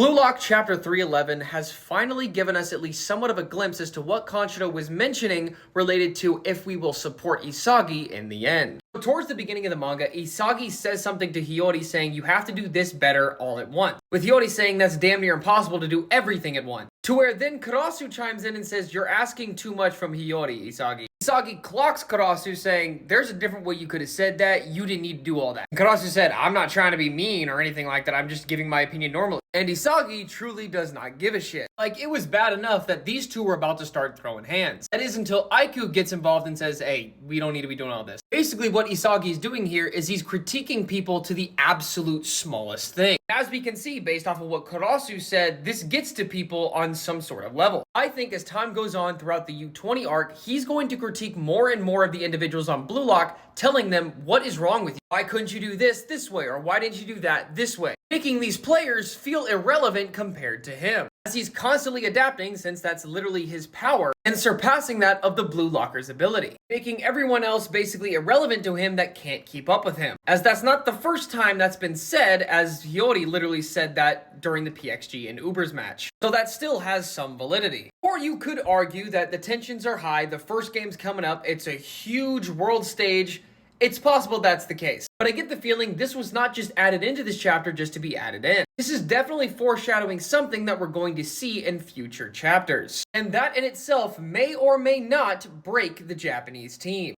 Blue Lock Chapter 311 has finally given us at least somewhat of a glimpse as to what Kanshiro was mentioning related to if we will support Isagi in the end. So towards the beginning of the manga, Isagi says something to Hiori saying you have to do this better all at once, with Hiori saying that's damn near impossible to do everything at once. To where then Karasu chimes in and says, you're asking too much from Hiori, Isagi. Isagi clocks Karasu saying, there's a different way you could have said that, you didn't need to do all that. And Karasu said, I'm not trying to be mean or anything like that, I'm just giving my opinion normally. And Isagi truly does not give a shit. Like, it was bad enough that these two were about to start throwing hands. That is until Aiku gets involved and says, hey, we don't need to be doing all this. Basically, what Isagi is doing here is he's critiquing people to the absolute smallest thing. As we can see, based off of what Karasu said, this gets to people on some sort of level. I think as time goes on throughout the U20 arc, he's going to critique more and more of the individuals on Blue Lock, telling them what is wrong with you. Why couldn't you do this way? Or why didn't you do that this way? Making these players feel irrelevant compared to him, as he's constantly adapting, since that's literally his power, and surpassing that of the Blue Locker's ability, making everyone else basically irrelevant to him that can't keep up with him. As that's not the first time that's been said, as Hiori literally said that during the PXG and Uber's match. So that still has some validity. Or you could argue that the tensions are high, the first game's coming up, it's a huge world stage. It's possible that's the case, but I get the feeling this was not just added into this chapter just to be added in. This is definitely foreshadowing something that we're going to see in future chapters. And that in itself may or may not break the Japanese team.